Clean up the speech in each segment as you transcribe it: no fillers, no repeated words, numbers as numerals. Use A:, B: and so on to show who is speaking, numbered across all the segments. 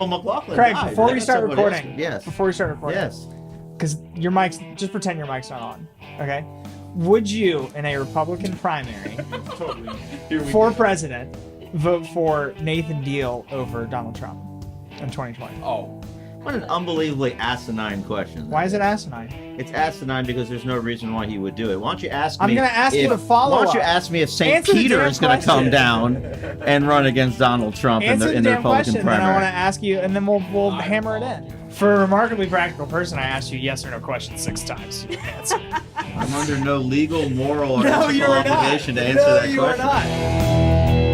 A: McLaughlin
B: Craig,
A: died.
B: before we
A: That's
B: start
A: somebody
B: recording,
A: else. Yes.
B: before we start recording,
A: Yes.
B: because your mic's, just pretend your mic's not on, okay? Would you, in a Republican primary, for president, vote for Nathan Deal over Donald Trump in 2020?
C: Oh,
A: What an unbelievably asinine question.
B: Why is it asinine?
A: It's asinine because there's no reason why he would do it. Why don't you ask me?
B: I'm going to ask you to follow
A: Why don't you
B: up.
A: ask me if St.
B: Answer the
A: Peter
B: damn
A: is going to come
B: question.
A: down and run against Donald Trump
B: Answer
A: in
B: the
A: the
B: damn
A: Republican
B: question, then I want to
A: primary?
B: ask you, and then we'll hammer it in. For a remarkably practical person, I asked you yes or no questions 6 times. You didn't answer.
A: I'm under no legal, moral, or
B: No,
A: ethical
B: you are not.
A: obligation to answer
B: No,
A: that
B: you
A: question.
B: are not.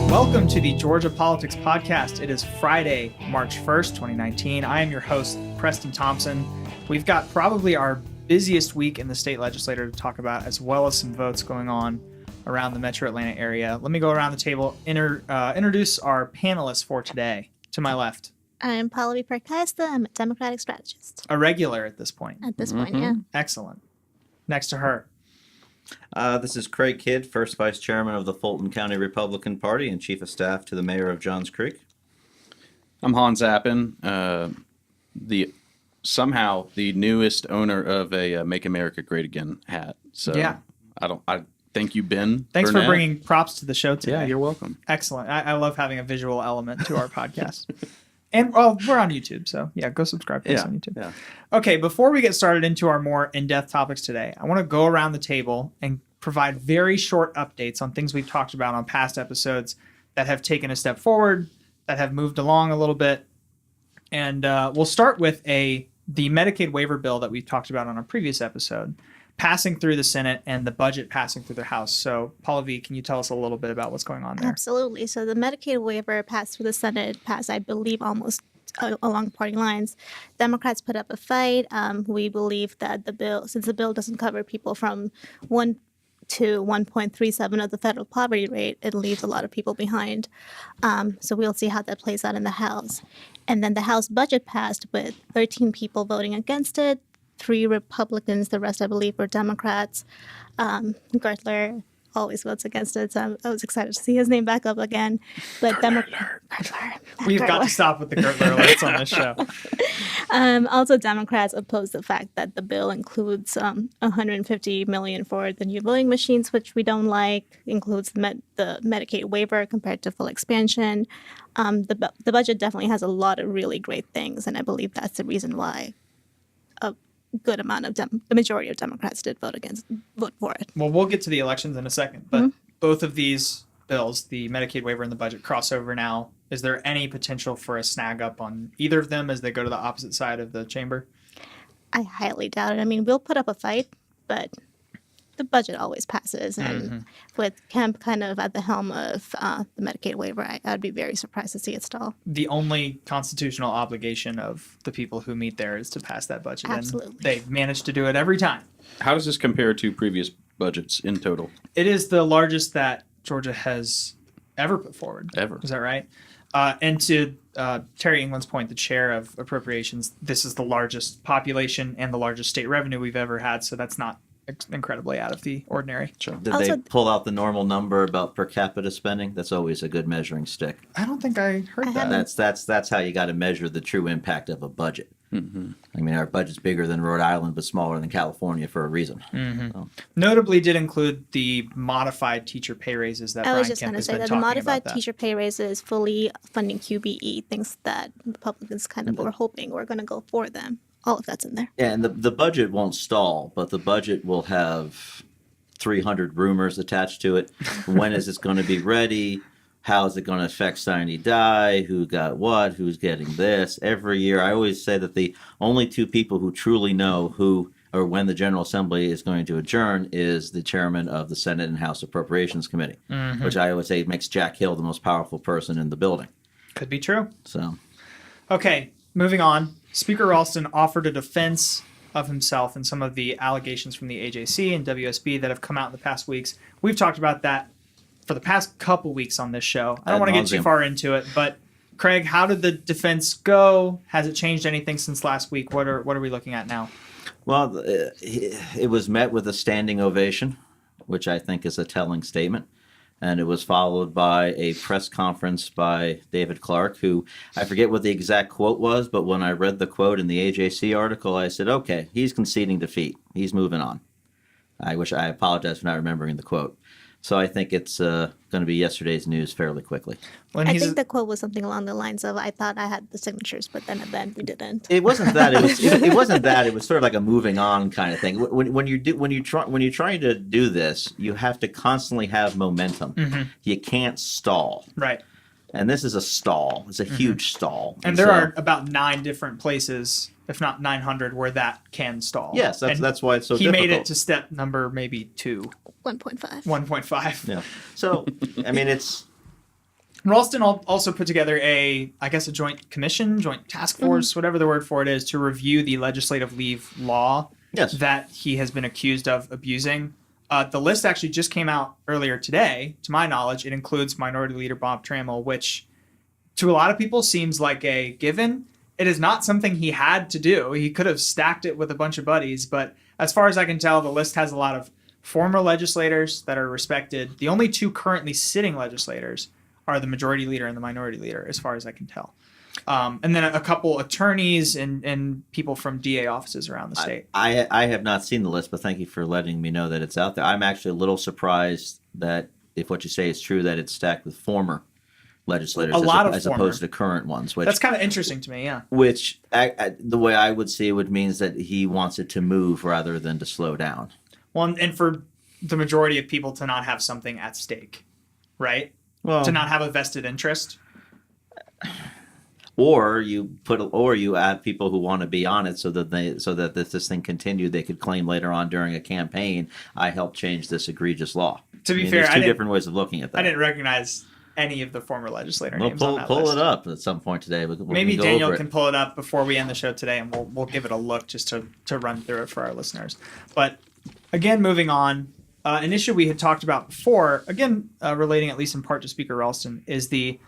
B: Welcome to the Georgia Politics Podcast. It is Friday, March 1st, 2019. I am your host, Preston Thompson. We've got probably our busiest week in the state legislature to talk about, as well as some votes going on around the metro Atlanta area. Let me go around the table, introduce our panelists for today. To my left,
D: I'm Pallavi Purkayastha. I'm a Democratic strategist
B: a regular at this point.
D: at this point, yeah.
B: Excellent. Next to her,
A: This is Craig Kidd, first vice chairman of the Fulton County Republican Party and chief of staff to the mayor of Johns Creek.
C: I'm Hans Appen, somehow the newest owner of a "Make America Great Again" hat. So
B: Yeah.
C: I thank you, Ben.
B: thanks for
C: Burnett.
B: bringing props to the show today.
C: Yeah, you're welcome.
B: Excellent. I love having a visual element to our podcast. And well, we're on YouTube, so yeah, go subscribe to us on YouTube.
C: Yeah.
B: Okay, before we get started into our more in-depth topics today, I want to go around the table and provide very short updates on things we've talked about on past episodes that have taken a step forward, that have moved along a little bit. And we'll start with the Medicaid waiver bill that we talked about on our previous episode, passing through the Senate and the budget passing through the House. So, Pallavi, can you tell us a little bit about what's going on there?
D: Absolutely. So the Medicaid waiver passed through the Senate, passed, I believe, almost along party lines. Democrats put up a fight. We believe that the bill, since the bill doesn't cover people from 1 to 1.37 of the federal poverty rate, it leaves a lot of people behind. So we'll see how that plays out in the House. And then the House budget passed with 13 people voting against it, 3 Republicans, the rest I believe were Democrats. Gertler always votes against it, so I was excited to see his name back up again. But Gertler.
B: We've got to stop with the Gertler alerts on this show.
D: Also, Democrats oppose the fact that the bill includes $150 million for the new voting machines, which we don't like. Includes the Medicaid waiver compared to full expansion. The budget definitely has a lot of really great things, and I believe that's the reason why a good amount of the majority of Democrats did vote for it.
B: Well, we'll get to the elections in a second, but both of these bills, the Medicaid waiver and the budget, cross over now. Is there any potential for a snag up on either of them as they go to the opposite side of the chamber?
D: I highly doubt it. I mean, we'll put up a fight, but the budget always passes. And with Kemp kind of at the helm of the Medicaid waiver, I'd be very surprised to see it stall.
B: The only constitutional obligation of the people who meet there is to pass that budget.
D: Absolutely.
B: And they've managed to do it every time.
C: How does this compare to previous budgets in total?
B: It is the largest that Georgia has ever put forward.
C: Ever.
B: Is that right? And to Terry England's point, the chair of appropriations, this is the largest population and the largest state revenue we've ever had. So that's not incredibly out of the ordinary.
C: Sure.
A: Did
D: Also-
A: they pull out the normal number about per capita spending? That's always a good measuring stick.
B: I don't think I heard that.
A: That's how you got to measure the true impact of a budget.
C: Mm-hmm.
A: I mean, our budget's bigger than Rhode Island, but smaller than California for a reason. So,
B: Notably did include the modified teacher pay raises that
D: I was
B: Brian
D: just
B: Kemp
D: going to
B: has
D: say
B: been
D: that the
B: talking
D: modified
B: about that.
D: teacher pay raises fully funding QBE, things that Republicans kind of were hoping were going to go for them. All of that's in there.
A: yeah, and the budget won't stall, but the budget will have 300 rumors attached to it. When is it going to be ready? How is it going to affect Sine Die? Who got what? Who's getting this? Every year, I always say that the only 2 people who truly know who or when the General Assembly is going to adjourn is the chairman of the Senate and House Appropriations Committee, which I always say makes Jack Hill the most powerful person in the building.
B: Could be true.
A: So,
B: Okay, moving on. Speaker Ralston offered a defense of himself and some of the allegations from the AJC and WSB that have come out in the past weeks. We've talked about that for the past couple weeks on this show. I don't want to get too
A: nauseam.
B: far into it, but Craig, how did the defense go? Has it changed anything since last week? What are we looking at now?
A: well, it was met with a standing ovation. which I think is a telling statement. And it was followed by a press conference by David Clark, who I forget what the exact quote was, but when I read the quote in the AJC article, I said, okay, he's conceding defeat. He's moving on. I apologize for not remembering the quote. So I think it's going to be yesterday's news fairly quickly.
D: I think the quote was something along the lines of, "I thought I had the signatures, but then at the end we didn't."
A: It wasn't that. It wasn't that. It was sort of like a moving on kind of thing. When you're trying to do this, you have to constantly have momentum.
B: Mm-hmm.
A: You can't stall.
B: Right.
A: And this is a stall. It's a huge stall.
B: And there are about 9 different places, if not 900, where that can stall.
A: Yes, that's why it's so
B: he
A: difficult.
B: made it to step number maybe 2.
D: 1.5.
B: 1.5.
A: Yeah. So, I mean, it's...
B: Ralston also put together a joint commission, joint task force, whatever the word for it is, to review the legislative leave law that he has been accused of abusing. The list actually just came out earlier today. To my knowledge, it includes Minority Leader Bob Trammell, which to a lot of people seems like a given. It is not something he had to do. He could have stacked it with a bunch of buddies, but as far as I can tell, the list has a lot of former legislators that are respected. The only 2 currently sitting legislators are the Majority Leader and the Minority Leader, as far as I can tell. And then a couple attorneys and people from DA offices around the state.
A: I have not seen the list, but thank you for letting me know that it's out there. I'm actually a little surprised that if what you say is true, that it's stacked with former legislators as opposed to current ones. Which,
B: that's kind of interesting to me, yeah.
A: Which, the way I would see it, would means that he wants it to move rather than to slow down.
B: Well, and for the majority of people to not have something at stake, right?
A: Well,
B: to not have a vested interest.
A: Or you add people who want to be on it so that if this thing continued, they could claim later on during a campaign, I helped change this egregious law.
B: To be fair,
A: there's 2 different ways of looking at that.
B: I didn't recognize any of the former legislator names on that
A: pull
B: list.
A: it up at some point today.
B: Maybe Daniel can pull it up before we end the show today, and we'll give it a look just to run through it for our listeners. But again, moving on, an issue we had talked about before, again relating at least in part to Speaker Ralston, is the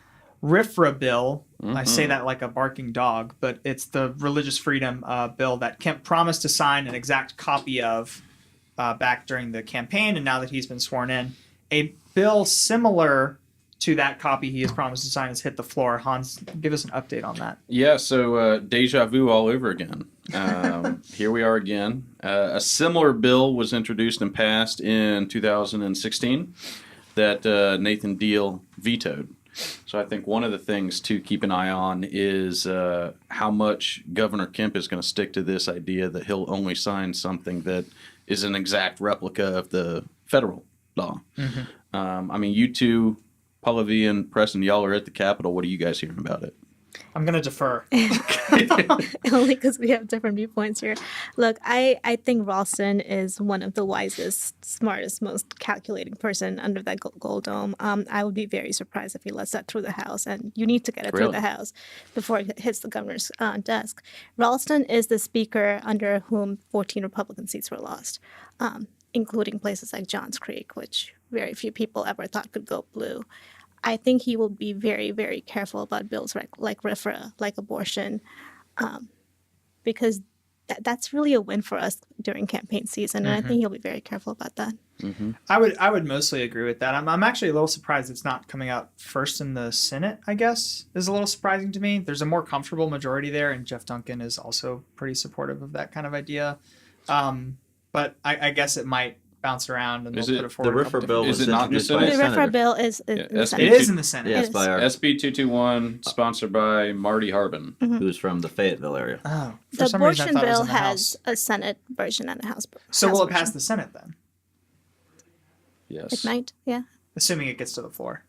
B: RFRA bill. Mm-hmm. I say that like a barking dog, but it's the religious freedom bill that Kemp promised to sign an exact copy of back during the campaign, and now that he's been sworn in, a bill similar to that copy he has promised to sign has hit the floor. Hans, give us an update on that.
C: Yeah, so deja vu all over again. Here we are again. A similar bill was introduced and passed in 2016 that Nathan Deal vetoed. So I think one of the things to keep an eye on is how much Governor Kemp is going to stick to this idea that he'll only sign something that is an exact replica of the federal law. Mm-hmm. I mean, you two, Pallavi and Preston, y'all are at the Capitol. What are you guys hearing about it?
B: I'm going to defer.
D: Only because we have different viewpoints here. Look, I think Ralston is one of the wisest, smartest, most calculating person under that gold dome. I would be very surprised if he lets that through the House, and you need to get it through the House before it hits the governor's desk. Ralston is the speaker under whom 14 Republican seats were lost, including places like Johns Creek, which very few people ever thought could go blue. I think he will be very, very careful about bills like RFRA, like abortion, because that's really a win for us during campaign season, and I think he'll be very careful about that.
B: Mm-hmm. I would mostly agree with that. I'm actually a little surprised it's not coming out first in the Senate, I guess, is a little surprising to me. There's a more comfortable majority there, and Jeff Duncan is also pretty supportive of that kind of idea. But I guess it might bounce around and they'll put it forward.
A: The RFRA bill
C: is
A: was
C: it not in the
A: introduced by
C: Senate?
A: a
D: The
A: senator.
D: RFRA bill is in the Senate.
B: It is in the Senate.
A: Yes, by our
C: SB 221, sponsored by Marty Harbin.
A: who's from the Fayetteville area.
B: Oh, for
D: The
B: some reason I
D: abortion
B: thought it was
D: bill
B: in the
D: has
B: House.
D: a Senate version and a House version.
B: So will it pass the Senate then?
C: Yes.
D: It might, yeah.
B: Assuming it gets to the floor.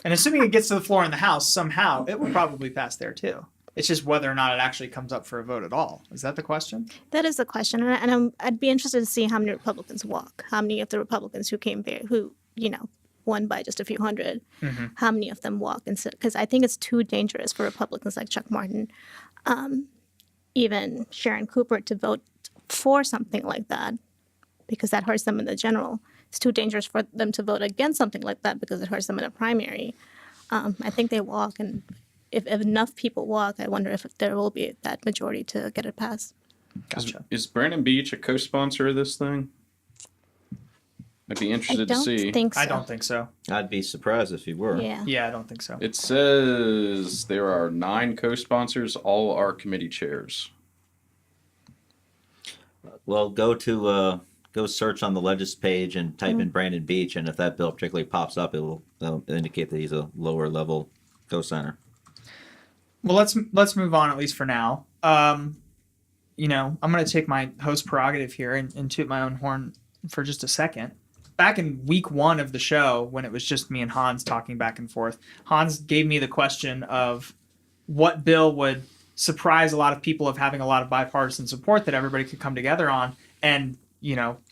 B: And assuming it gets to the floor in the House somehow, it will probably pass there too. It's just whether or not it actually comes up for a vote at all. Is that the question?
D: That is the question, and I'd be interested to see how many Republicans walk. How many of the Republicans who came there, who won by just a few hundred, how many of them walk? Because I think it's too dangerous for Republicans like Chuck Martin, even Sharon Cooper, to vote for something like that, because that hurts them in the general. It's too dangerous for them to vote against something like that because it hurts them in a primary. I think they walk, and if enough people walk, I wonder if there will be that majority to get it passed.
B: Gotcha.
C: Is Brandon Beach a co-sponsor of this thing? I'd be
D: I
C: interested to
D: don't
C: see.
D: think so.
B: I don't think so.
A: I'd be surprised if you were.
D: Yeah.
B: Yeah, I don't think so.
C: It says there are 9 co-sponsors. All are committee chairs.
A: Well, go search on the Legis page and type in Brandon Beach, and if that bill particularly pops up, it'll indicate that he's a lower level co-signer.
B: Well, let's move on, at least for now. I'm going to take my host prerogative here and toot my own horn for just a second. Back in week 1 of the show, when it was just me and Hans talking back and forth, Hans gave me the question of what bill would surprise a lot of people of having a lot of bipartisan support that everybody could come together on. And,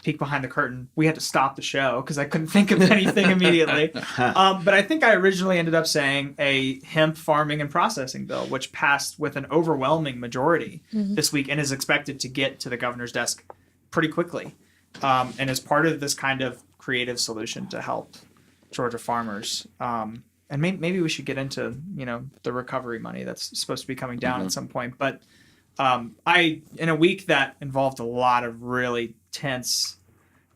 B: peek behind the curtain, we had to stop the show because I couldn't think of anything immediately. But I think I originally ended up saying a hemp farming and processing bill, which passed with an overwhelming majority this week and is expected to get to the governor's desk pretty quickly. And as part of this kind of creative solution to help Georgia farmers. And maybe we should get into, the recovery money that's supposed to be coming down at some point. But in a week that involved a lot of really tense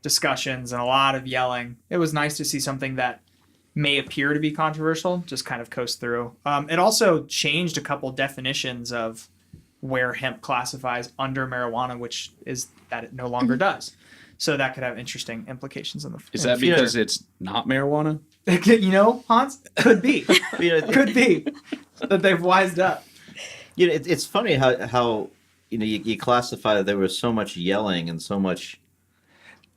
B: discussions and a lot of yelling, it was nice to see something that may appear to be controversial just kind of coast through. It also changed a couple definitions of where hemp classifies under marijuana, which is that it no longer does. So that could have interesting implications in the future.
C: Is that because it's not marijuana?
B: Hans? Could be. Could be that they've wised up.
A: It's funny how you classify that there was so much yelling and so much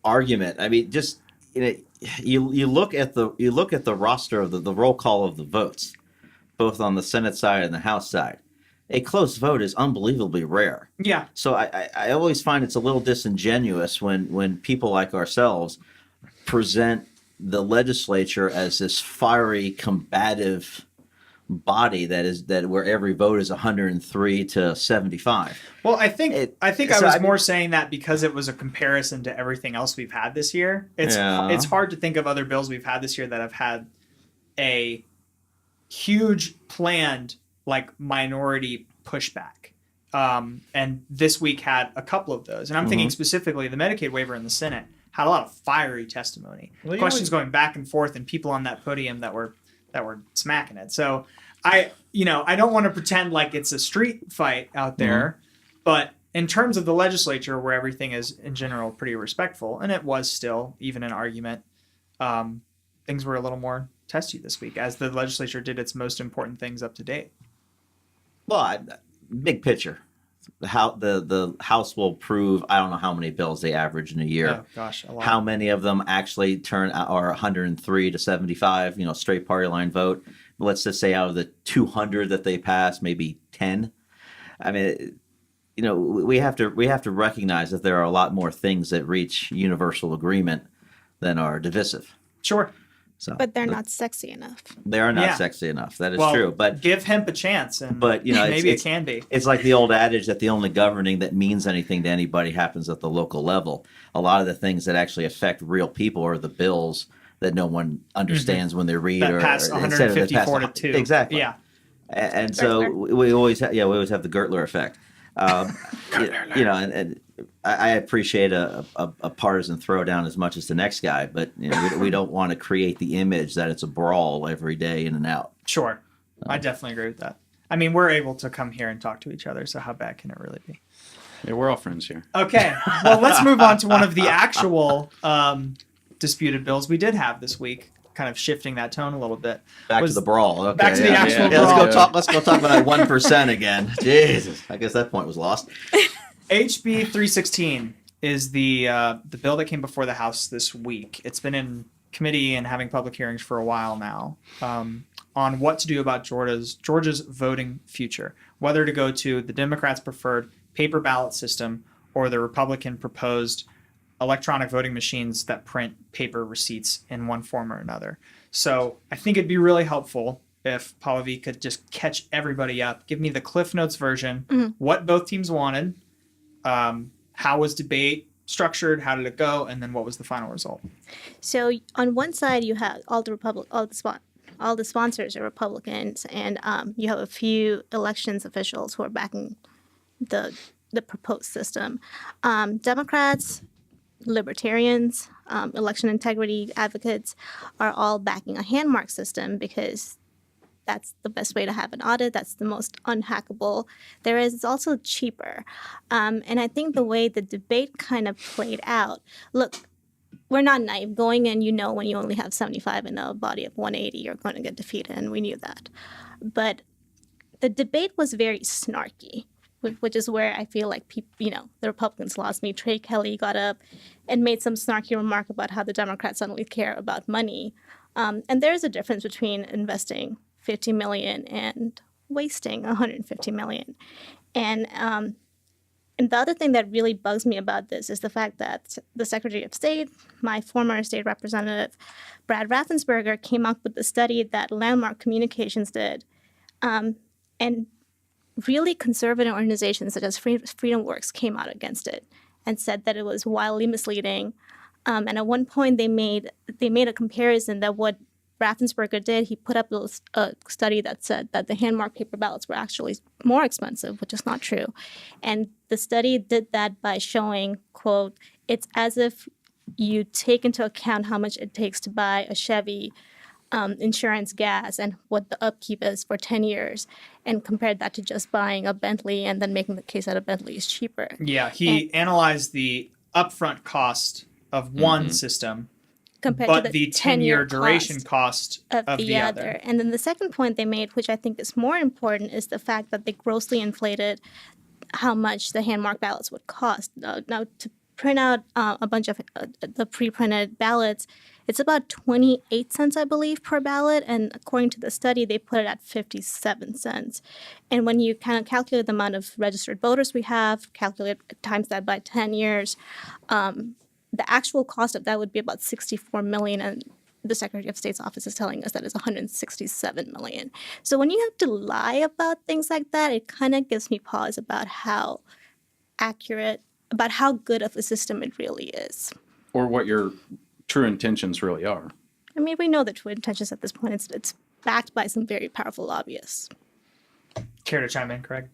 A: argument. I mean, just you look at the roster of the roll call of the votes, both on the Senate side and the House side. A close vote is unbelievably rare.
B: Yeah.
A: So I always find it's a little disingenuous when people like ourselves present the legislature as this fiery, combative body that where every vote is 103 to 75.
B: Well, I think I was more saying that because it was a comparison to everything else we've had this year. It's hard to think of other bills we've had this year that have had a huge planned minority pushback. And this week had a couple of those. And I'm thinking specifically the Medicaid waiver in the Senate had a lot of fiery testimony. Questions going back and forth and people on that podium that were smacking it. So I don't want to pretend like it's a street fight out there, but in terms of the legislature where everything is in general pretty respectful, and it was still even an argument, things were a little more testy this week as the legislature did its most important things up to date.
A: Well, big picture, the House will approve. I don't know how many bills they average in a year.
B: Oh gosh, a lot.
A: How many of them actually turn are 103 to 75? Straight party line vote. Let's just say out of the 200 that they pass, maybe 10. I mean, we have to recognize that there are a lot more things that reach universal agreement than are divisive.
B: Sure.
A: So,
D: But they're not sexy enough.
A: They are not sexy enough. That is true. But
B: give hemp a chance, and
A: maybe
B: it can be.
A: It's like the old adage that the only governing that means anything to anybody happens at the local level. A lot of the things that actually affect real people are the bills that no one understands when they read
B: That
A: or
B: pass 154 to 2.
A: Exactly.
B: Yeah.
A: And so we always have the Gertler effect. And I appreciate a partisan throwdown as much as the next guy, but we don't want to create the image that it's a brawl every day in and out.
B: Sure. I definitely agree with that. I mean, we're able to come here and talk to each other, so how bad can it really be?
C: Yeah, we're all friends here.
B: Okay. Well, let's move on to one of the actual disputed bills we did have this week, kind of shifting that tone a little bit.
A: Back to the brawl. Okay,
B: back to the actual
A: brawl. Let's go talk about that 1% again. Jesus, I guess that point was lost.
B: HB 316 is the bill that came before the House this week. It's been in committee and having public hearings for a while now on what to do about Georgia's voting future, whether to go to the Democrats' preferred paper ballot system or the Republican proposed electronic voting machines that print paper receipts in one form or another. So I think it'd be really helpful if Pallavi could just catch everybody up, give me the Cliff Notes version, what both teams wanted, how was debate structured, how did it go, and then what was the final result?
D: So on one side you have all the sponsors are Republicans, and you have a few elections officials who are backing the proposed system. Democrats, libertarians, election integrity advocates are all backing a hand mark system because that's the best way to have an audit. That's the most unhackable there is. It's also cheaper. And I think the way the debate kind of played out, look, we're not naive. Going in, when you only have 75 in a body of 180, you're going to get defeated, and we knew that. But the debate was very snarky, which is where I feel like people, the Republicans lost me. Trey Kelly got up and made some snarky remark about how the Democrats suddenly care about money. And there's a difference between investing $50 million and wasting $150 million. And the other thing that really bugs me about this is the fact that the Secretary of State, my former state representative, Brad Raffensperger, came up with the study that Landmark Communications did. And really conservative organizations such as Freedom Works came out against it and said that it was wildly misleading. And at one point they made a comparison that what Raffensperger did, he put up a study that said that the hand-marked paper ballots were actually more expensive, which is not true. And the study did that by showing, quote, it's as if you take into account how much it takes to buy a Chevy, insurance, gas, and what the upkeep is for 10 years, and compared that to just buying a Bentley and then making the case that a Bentley is cheaper.
B: Yeah, he analyzed the upfront cost of one system
D: compared
B: but
D: to
B: the 10-year duration cost of the other.
D: And then the second point they made, which I think is more important, is the fact that they grossly inflated how much the hand-marked ballots would cost. Now, to print out a bunch of the pre-printed ballots, it's about 28 cents, I believe, per ballot. And according to the study, they put it at 57 cents. And when you kind of calculate the amount of registered voters we have, times that by 10 years, the actual cost of that would be about $64 million, and the Secretary of State's office is telling us that it's $167 million. So when you have to lie about things like that, it kind of gives me pause about how good of a system it really is.
C: Or what your true intentions really are.
D: I mean, we know the true intentions at this point. It's backed by some very powerful lobbyists.
B: Care to chime in, Craig?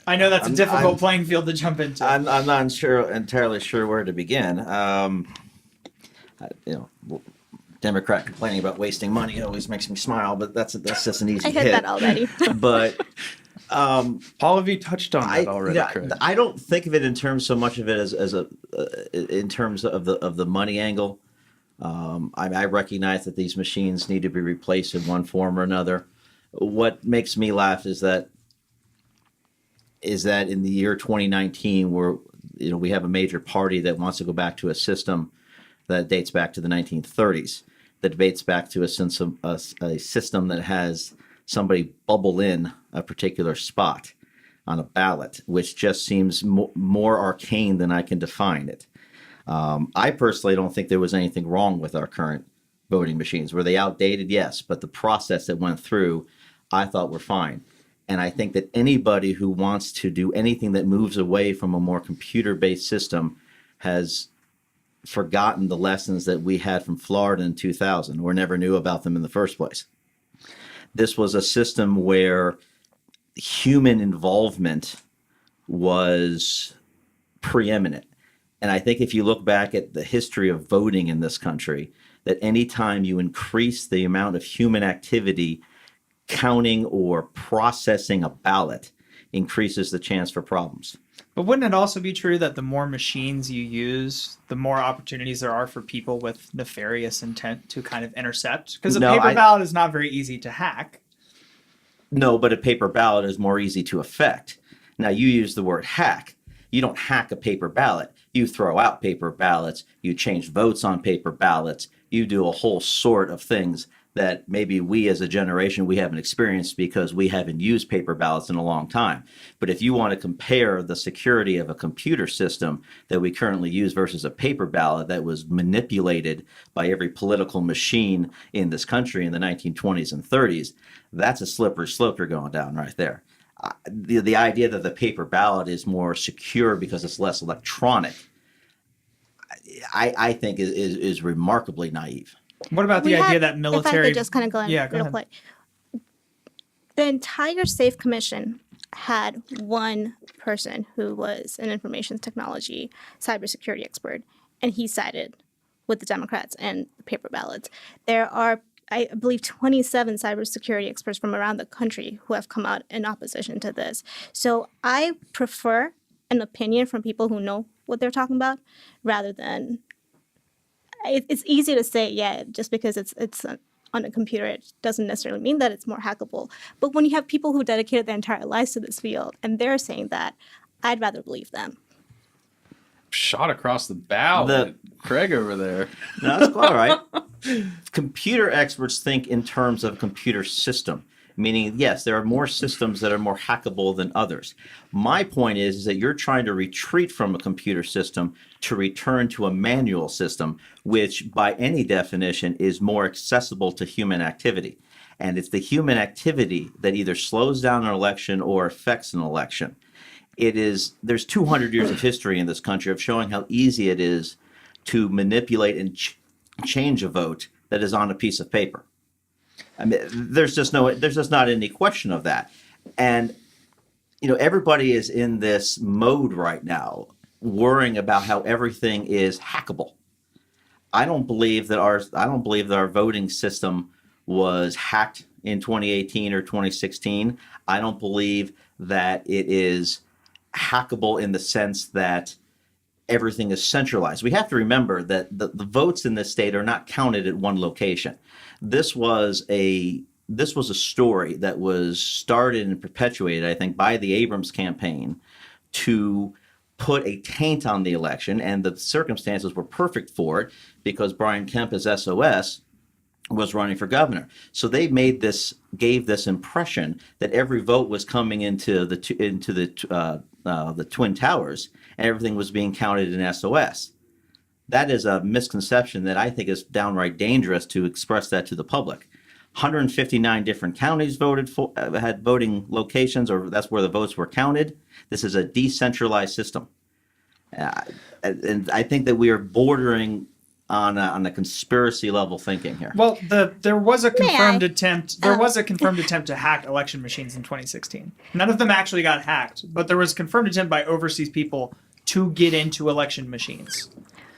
B: I know that's a difficult playing field to jump into.
A: I'm not entirely sure where to begin. Democrat complaining about wasting money always makes me smile, but that's just an easy hit.
D: I heard that already.
A: But
C: Pallavi touched on that already, Craig.
A: I don't think of it in terms so much of it as in terms of the money angle. I recognize that these machines need to be replaced in one form or another. What makes me laugh is that in the year 2019, where we have a major party that wants to go back to a system that dates back to the 1930s, that dates back to a system that has somebody bubble in a particular spot on a ballot, which just seems more arcane than I can define it. I personally don't think there was anything wrong with our current voting machines. Were they outdated? Yes, but the process that went through, I thought were fine. And I think that anybody who wants to do anything that moves away from a more computer-based system has forgotten the lessons that we had from Florida in 2000 or never knew about them in the first place. This was a system where human involvement was preeminent. And I think if you look back at the history of voting in this country, that anytime you increase the amount of human activity counting or processing a ballot increases the chance for problems.
B: But wouldn't it also be true that the more machines you use, the more opportunities there are for people with nefarious intent to kind of intercept? Because a paper ballot is not very easy to hack.
A: No, but a paper ballot is more easy to affect. Now, you use the word hack. You don't hack a paper ballot. You throw out paper ballots. You change votes on paper ballots. You do a whole sort of things that maybe we as a generation, we haven't experienced because we haven't used paper ballots in a long time. But if you want to compare the security of a computer system that we currently use versus a paper ballot that was manipulated by every political machine in this country in the 1920s and 30s, that's a slippery slope you're going down right there. The idea that the paper ballot is more secure because it's less electronic, I think is remarkably naive.
B: What about the idea that military...
D: If I could just kind of go in real quick. The entire SAFE Commission had one person who was an information technology cybersecurity expert, and he sided with the Democrats and the paper ballots. There are, I believe, 27 cybersecurity experts from around the country who have come out in opposition to this. So I prefer an opinion from people who know what they're talking about, rather than it's easy to say, yeah, just because it's on a computer, it doesn't necessarily mean that it's more hackable. But when you have people who dedicated their entire lives to this field and they're saying that, I'd rather believe them.
C: Shot across the bow, at Craig over there.
A: No, that's quite all right. Computer experts think in terms of computer system, meaning, yes, there are more systems that are more hackable than others. My point is that you're trying to retreat from a computer system to return to a manual system, which by any definition is more accessible to human activity. And it's the human activity that either slows down an election or affects an election. There's 200 years of history in this country of showing how easy it is to manipulate and change a vote that is on a piece of paper. I mean, there's just not any question of that. And, everybody is in this mode right now, worrying about how everything is hackable. I don't believe that our voting system was hacked in 2018 or 2016. I don't believe that it is hackable in the sense that everything is centralized. We have to remember that the votes in this state are not counted at one location. This was a story that was started and perpetuated, I think, by the Abrams campaign to put a taint on the election, and the circumstances were perfect for it because Brian Kemp, as SOS, was running for governor. So they gave this impression that every vote was coming into the Twin Towers and everything was being counted in SOS. That is a misconception that I think is downright dangerous to express that to the public. 159 different counties had voting locations, or that's where the votes were counted. This is a decentralized system. And I think that we are bordering on a conspiracy level thinking here.
B: Well, there was a confirmed attempt. There was a confirmed attempt to hack election machines in 2016. None of them actually got hacked, but there was a confirmed attempt by overseas people to get into election machines.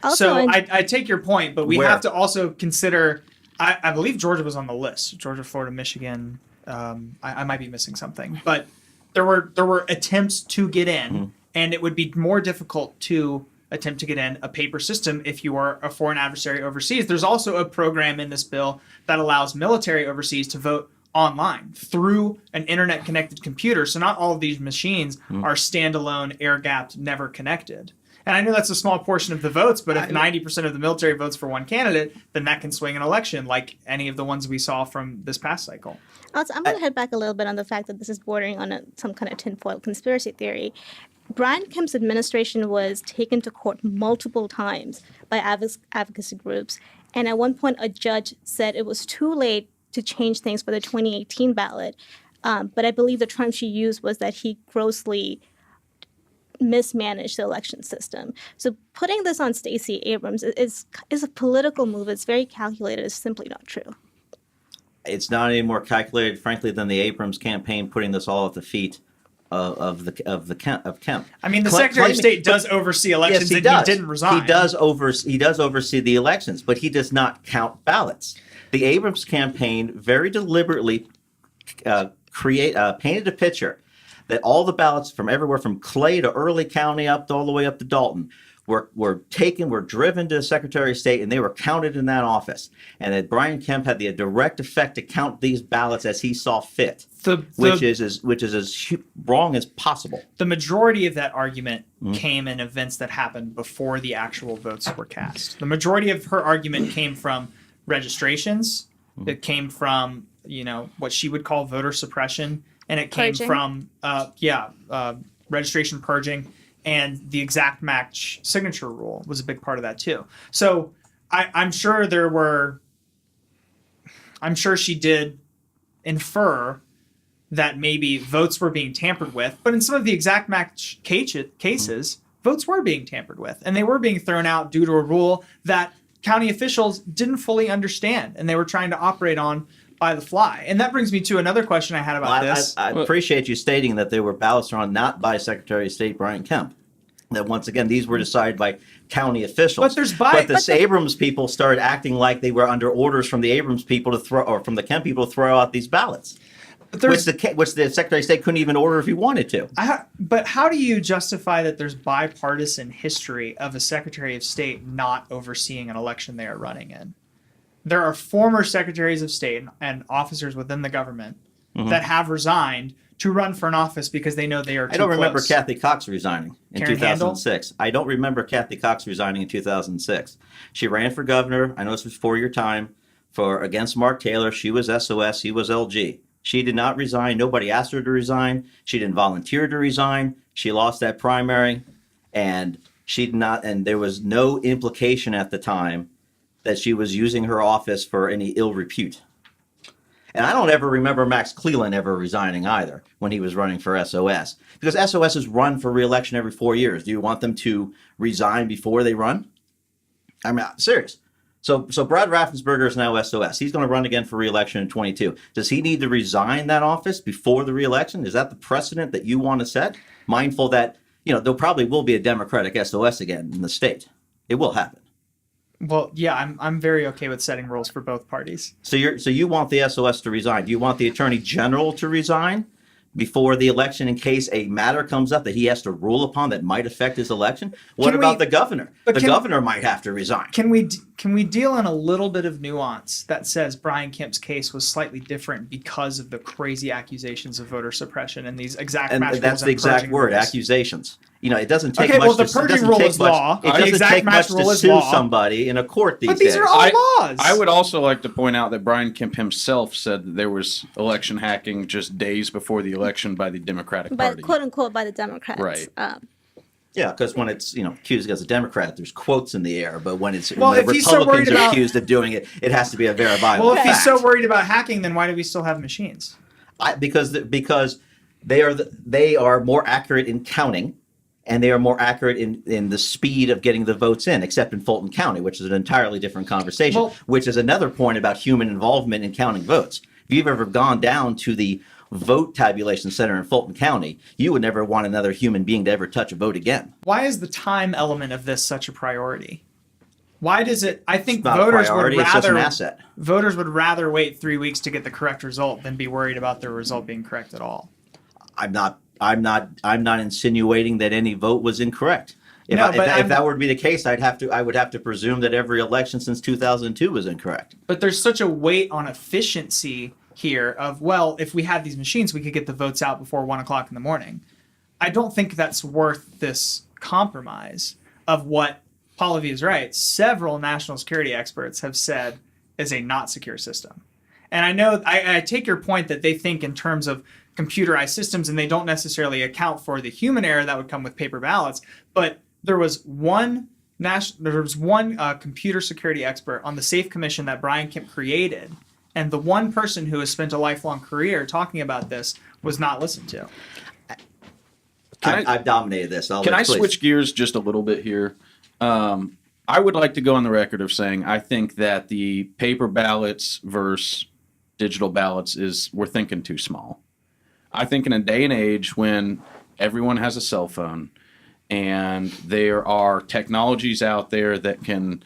D: Also,
B: I take your point, but we have to also consider. I believe Georgia was on the list. Georgia, Florida, Michigan. I might be missing something, but there were attempts to get in, and it would be more difficult to attempt to get in a paper system if you are a foreign adversary overseas. There's also a program in this bill that allows military overseas to vote online through an internet-connected computer. So not all of these machines are standalone, air-gapped, never connected. And I know that's a small portion of the votes, but if 90% of the military votes for one candidate, then that can swing an election like any of the ones we saw from this past cycle.
D: Also, I'm going to head back a little bit on the fact that this is bordering on some kind of tinfoil conspiracy theory. Brian Kemp's administration was taken to court multiple times by advocacy groups. And at one point, a judge said it was too late to change things for the 2018 ballot. But I believe the term she used was that he grossly mismanaged the election system. So putting this on Stacey Abrams is a political move. It's very calculated. It's simply not true.
A: It's not any more calculated, frankly, than the Abrams campaign putting this all at the feet of Kemp.
B: I mean, the Secretary of State does oversee elections, and he didn't resign.
A: He does oversee the elections, but he does not count ballots. The Abrams campaign very deliberately painted a picture that all the ballots from everywhere from Clay to Early County all the way up to Dalton were driven to the Secretary of State, and they were counted in that office. And that Brian Kemp had the direct effect to count these ballots as he saw fit, which is as wrong as possible.
B: The majority of that argument came in events that happened before the actual votes were cast. The majority of her argument came from registrations. It came from what she would call voter suppression, and it came from registration purging. And the exact match signature rule was a big part of that too. So I'm sure she did infer that maybe votes were being tampered with. But in some of the exact match cases, votes were being tampered with. And they were being thrown out due to a rule that county officials didn't fully understand. And they were trying to operate on by the fly. And that brings me to another question I had about this.
A: I appreciate you stating that there were ballots drawn not by Secretary of State Brian Kemp. That once again, these were decided by county officials.
B: But there's
A: the Abrams people started acting like they were under orders from the Abrams people to throw, or from the Kemp people to throw out these ballots. Which the Secretary of State couldn't even order if he wanted to.
B: But how do you justify that there's bipartisan history of a Secretary of State not overseeing an election they are running in? There are former Secretaries of State and officers within the government that have resigned to run for an office because they know they are too
A: I don't remember
B: close.
A: Kathy Cox resigning in
B: Karen
A: 2006. I don't remember Kathy Cox resigning in 2006. She ran for governor. I know this was 4-year time against Mark Taylor. She was SOS. He was LG. She did not resign. Nobody asked her to resign. She didn't volunteer to resign. She lost that primary, and she did not. And there was no implication at the time that she was using her office for any ill repute. And I don't ever remember Max Cleland ever resigning either when he was running for SOS, because SOS is run for re-election every 4 years. Do you want them to resign before they run? I mean, serious. So Brad Raffensperger is now SOS. He's going to run again for re-election in 22. Does he need to resign that office before the re-election? Is that the precedent that you want to set? Mindful that, there probably will be a Democratic SOS again in the state. It will happen.
B: Well, yeah, I'm very okay with setting rules for both parties.
A: So you want the SOS to resign. Do you want the Attorney General to resign before the election in case a matter comes up that he has to rule upon that might affect his election? What about the governor? The governor might have to resign.
B: Can we deal in a little bit of nuance that says Brian Kemp's case was slightly different because of the crazy accusations of voter suppression and these exact match rules?
A: And that's the exact word, accusations. It doesn't take
B: okay,
A: much.
B: Well, the purging rule is law.
A: It doesn't take much to sue somebody in a court these days.
B: But these are all laws.
C: I would also like to point out that Brian Kemp himself said that there was election hacking just days before the election by the Democratic Party.
D: But quote unquote by the Democrats.
C: Right.
A: Yeah, because when it's accused as a Democrat, there's quotes in the air. But when it's
B: Well,
A: when
B: if
A: the
B: he's so worried
A: Republicans are
B: about-
A: accused of doing it, it has to be a verifiable
B: Well, if he's
A: fact.
B: so worried about hacking, then why do we still have machines?
A: Because they are more accurate in counting, and they are more accurate in the speed of getting the votes in, except in Fulton County, which is an entirely different conversation,
B: Well-
A: which is another point about human involvement in counting votes. If you've ever gone down to the vote tabulation center in Fulton County, you would never want another human being to ever touch a vote again.
B: Why is the time element of this such a priority? Why does it? I think
A: It's not a
B: voters
A: priority,
B: would
A: it's just an
B: rather
A: asset.
B: voters would rather wait 3 weeks to get the correct result than be worried about their result being correct at all.
A: I'm not insinuating that any vote was incorrect. If that were to be the case, I would have to presume that every election since 2002 was incorrect.
B: But there's such a weight on efficiency here of, well, if we had these machines, we could get the votes out before 1 o'clock in the morning. I don't think that's worth this compromise of what Pallavi is right. Several national security experts have said is a not secure system. And I know I take your point that they think in terms of computerized systems and they don't necessarily account for the human error that would come with paper ballots. But there was one computer security expert on the Safe Commission that Brian Kemp created. And the one person who has spent a lifelong career talking about this was not listened to.
A: I've dominated this.
C: Can I switch gears just a little bit here? I would like to go on the record of saying I think that the paper ballots versus digital ballots we're thinking too small. I think in a day and age when everyone has a cell phone and there are technologies out there that can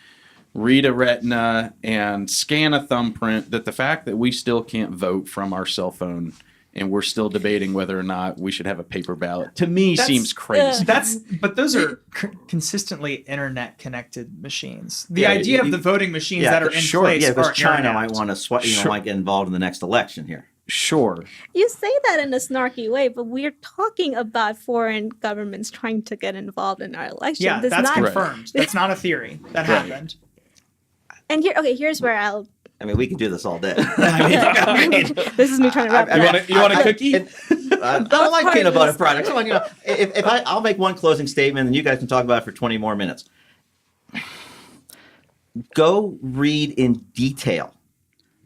C: read a retina and scan a thumbprint, that the fact that we still can't vote from our cell phone and we're still debating whether or not we should have a paper ballot, to me seems crazy.
B: But those are consistently internet connected machines. The idea of the voting machines that are in place
A: because
B: are
A: China
B: internet.
A: might want to might get involved in the next election here.
C: Sure.
D: You say that in a snarky way, but we're talking about foreign governments trying to get involved in our election.
B: Yeah, that's confirmed. That's not a theory. That happened.
D: And here's where I'll.
A: I mean, we could do this all day.
D: This is me trying to wrap it up.
C: You want a cookie?
A: I don't like peanut butter products. I'll make one closing statement, and you guys can talk about it for 20 more minutes. Go read in detail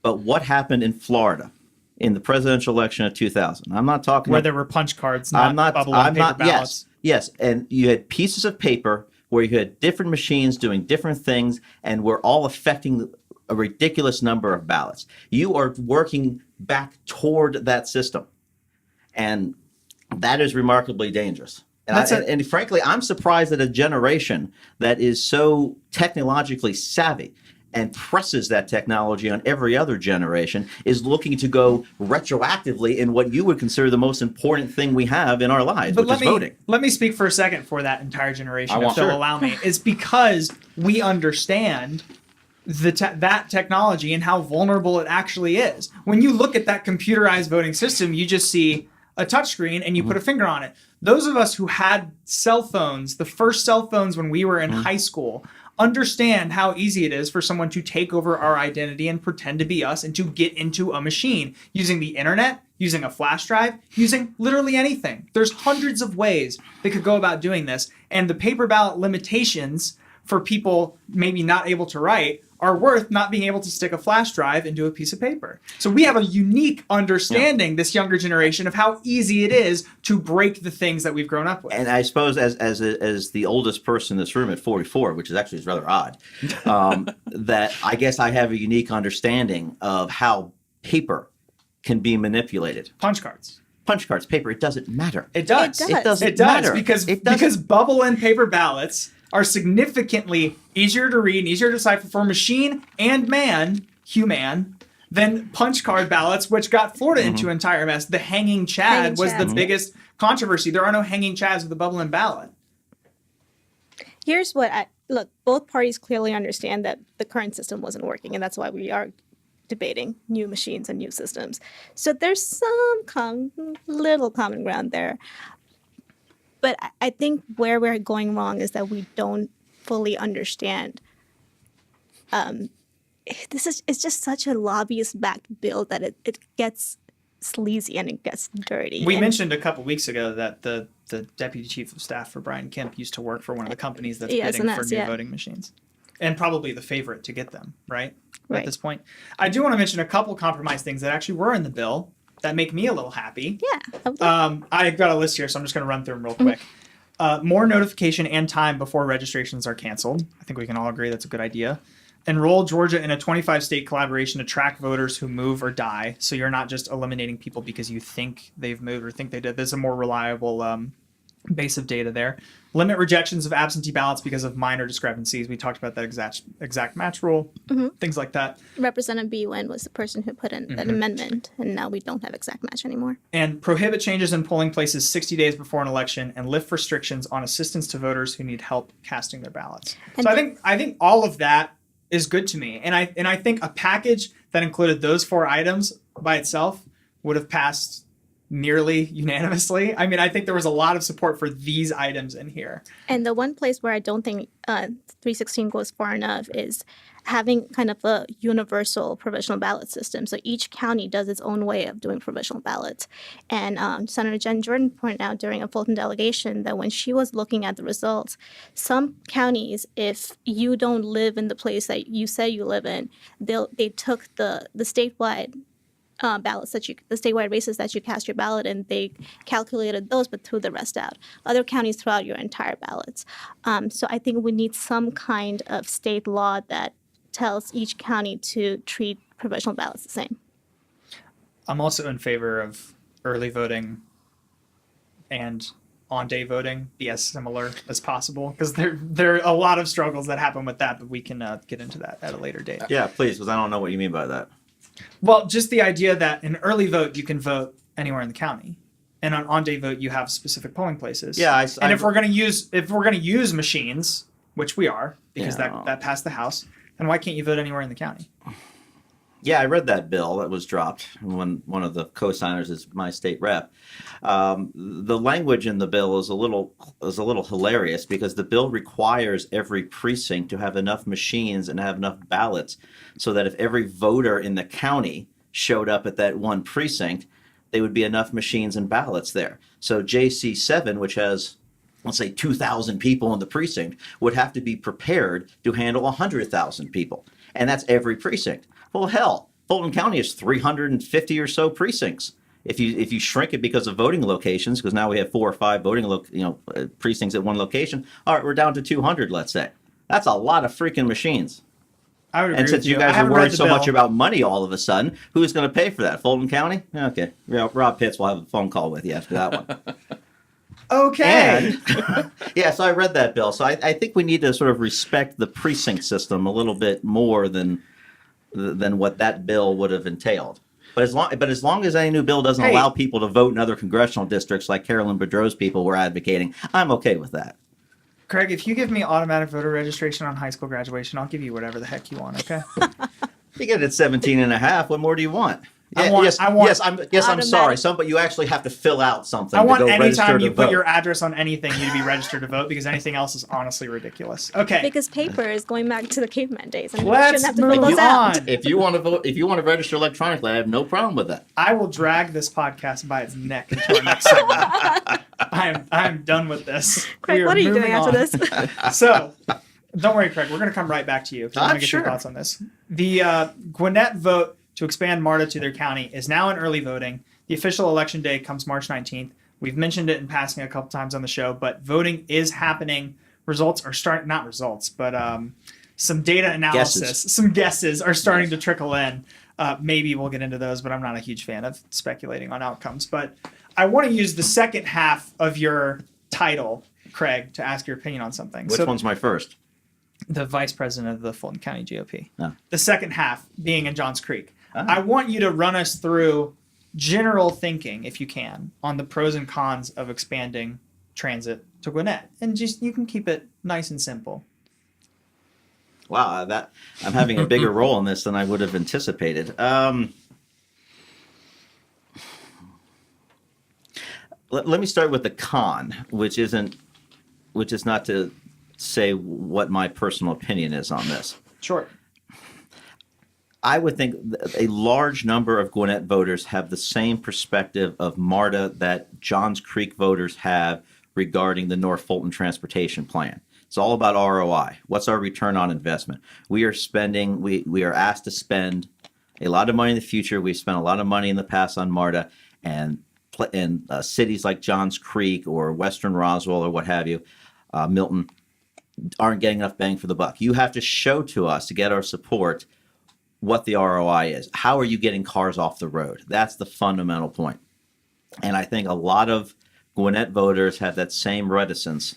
A: about what happened in Florida in the presidential election of 2000. I'm not talking
B: where there were punch cards, not bubble on paper ballots.
A: Yes, and you had pieces of paper where you had different machines doing different things, and were all affecting a ridiculous number of ballots. You are working back toward that system. And that is remarkably dangerous. And frankly, I'm surprised that a generation that is so technologically savvy and presses that technology on every other generation is looking to go retroactively in what you would consider the most important thing we have in our lives, which is voting.
B: Let me speak for a second for that entire generation, if
C: Sure.
B: they'll allow me. It's because we understand that technology and how vulnerable it actually is. When you look at that computerized voting system, you just see a touchscreen and you put a finger on it. Those of us who had cell phones, the first cell phones when we were in high school, understand how easy it is for someone to take over our identity and pretend to be us and to get into a machine using the internet, using a flash drive, using literally anything. There's hundreds of ways they could go about doing this. And the paper ballot limitations for people maybe not able to write are worth not being able to stick a flash drive into a piece of paper. So we have a unique understanding, this younger generation, of how easy it is to break the things that we've grown up with.
A: And I suppose as the oldest person in this room at 44, which is actually rather odd, that I guess I have a unique understanding of how paper can be manipulated.
B: Punch cards.
A: Punch cards, paper, it doesn't matter.
B: It does.
D: It does.
B: It does
A: matter.
B: because bubble and paper ballots are significantly easier to read and easier to decipher for machine and human, than punch card ballots, which got Florida into an entire mess. The hanging Chad was the biggest controversy. There are no hanging Chads with the bubble and ballot.
D: Here's what look, both parties clearly understand that the current system wasn't working, and that's why we are debating new machines and new systems. So there's some little common ground there. But I think where we're going wrong is that we don't fully understand. It's just such a lobbyist-backed bill that it gets sleazy and it gets dirty.
B: We mentioned a couple weeks ago that the deputy chief of staff for Brian Kemp used to work for one of the companies that's bidding for new voting machines. And probably the favorite to get them, right? At this point. I do want to mention a couple compromise things that actually were in the bill that make me a little happy.
D: Yeah.
B: I've got a list here, so I'm just going to run through them real quick. More notification and time before registrations are canceled. I think we can all agree that's a good idea. Enroll Georgia in a 25-state collaboration to track voters who move or die, so you're not just eliminating people because you think they've moved or think they did. There's a more reliable base of data there. Limit rejections of absentee ballots because of minor discrepancies. We talked about that exact match rule, things like that.
D: Representative BUN was the person who put in an amendment, and now we don't have exact match anymore.
B: And prohibit changes in polling places 60 days before an election, and lift restrictions on assistance to voters who need help casting their ballots.
D: And
B: so I think all of that is good to me, and I think a package that included those 4 items by itself would have passed nearly unanimously. I mean, I think there was a lot of support for these items in here.
D: And the one place where I don't think 316 goes far enough is having kind of a universal provisional ballot system. So each county does its own way of doing provisional ballots. And Senator Jen Jordan pointed out during a Fulton delegation that when she was looking at the results, some counties, if you don't live in the place that you say you live in, they took the statewide ballots the statewide races that you cast your ballot in, they calculated those but threw the rest out. Other counties threw out your entire ballots. So I think we need some kind of state law that tells each county to treat provisional ballots the same.
B: I'm also in favor of early voting and on-day voting be as similar as possible, because there are a lot of struggles that happen with that, but we can get into that at a later date.
A: Yeah, please, because I don't know what you mean by that.
B: Well, just the idea that an early vote, you can vote anywhere in the county, and an on-day vote, you have specific polling places.
A: Yeah,
B: if we're going to use machines, which we are, because that passed the House, then why can't you vote anywhere in the county?
A: Yeah, I read that bill that was dropped when one of the co-signers is my state rep. The language in the bill is a little hilarious, because the bill requires every precinct to have enough machines and have enough ballots so that if every voter in the county showed up at that one precinct, there would be enough machines and ballots there. So JC7, which has, let's say, 2,000 people in the precinct, would have to be prepared to handle 100,000 people. And that's every precinct. Well, hell, Fulton County has 350 or so precincts. If you shrink it because of voting locations, because now we have 4 or 5 voting precincts at one location, all right, we're down to 200, let's say. That's a lot of freaking machines.
B: I would agree
A: And since
B: with
A: you
B: I
A: guys are
B: haven't read
A: worried
B: the
A: so much
B: bill.
A: about money all of a sudden, who's going to pay for that? Fulton County? Okay. Yeah, Rob Pitts will have a phone call with you after that one.
B: Okay.
A: And, yeah, so I read that bill. So I think we need to sort of respect the precinct system a little bit more than what that bill would have entailed. But as long as any new bill doesn't
B: Hey.
A: allow people to vote in other congressional districts like Carolyn Boudreau's people were advocating, I'm okay with that.
B: Craig, if you give me automatic voter registration on high school graduation, I'll give you whatever the heck you want, okay?
A: You get it at 17 and a half. What more do you want?
B: I want-
A: yes, I'm
D: Automatic.
A: sorry. But you actually have to fill out something
B: I want
A: to go register
B: anytime
A: to
B: you
A: vote.
B: put your address on anything, you to be registered to vote because anything else is honestly ridiculous. Okay.
D: Because paper is going back to the caveman days, and we
B: Let's
D: shouldn't have to fill
B: move
D: those out.
B: on.
A: If you want to vote, if you want to register electronically, I have no problem with that.
B: I will drag this podcast by its neck into our next segment. I'm done with this.
D: Craig,
B: We
D: what are you
B: moving
D: doing after
B: on.
D: this?
B: So, don't worry, Craig. We're going to come right back to you. 'Cause I want
A: I'm
B: to get
A: sure.
B: your thoughts on this. The Gwinnett vote to expand MARTA to their county is now in early voting. The official election day comes March 19th. We've mentioned it in passing a couple times on the show, but voting is happening. Results are not results, but some data analysis, some guesses are starting to trickle in. Maybe we'll get into those, but I'm not a huge fan of speculating on outcomes. But I want to use the second half of your title, Craig, to ask your opinion on something.
A: Which one's my first?
B: The vice president of the Fulton County GOP.
A: Oh.
B: The second half being in Johns Creek.
A: Oh.
B: I want you to run us through general thinking, if you can, on the pros and cons of expanding transit to Gwinnett. And just, you can keep it nice and simple.
A: Wow, that I'm having a bigger role in this than I would have anticipated. Let me start with the con, which is not to say what my personal opinion is on this.
B: Sure.
A: I would think a large number of Gwinnett voters have the same perspective of MARTA that Johns Creek voters have regarding the North Fulton Transportation Plan. It's all about ROI. What's our return on investment? We are asked to spend a lot of money in the future. We've spent a lot of money in the past on MARTA, and in cities like Johns Creek or Western Roswell or what have you, Milton, aren't getting enough bang for the buck. You have to show to us to get our support what the ROI is. How are you getting cars off the road? That's the fundamental point. And I think a lot of Gwinnett voters have that same reticence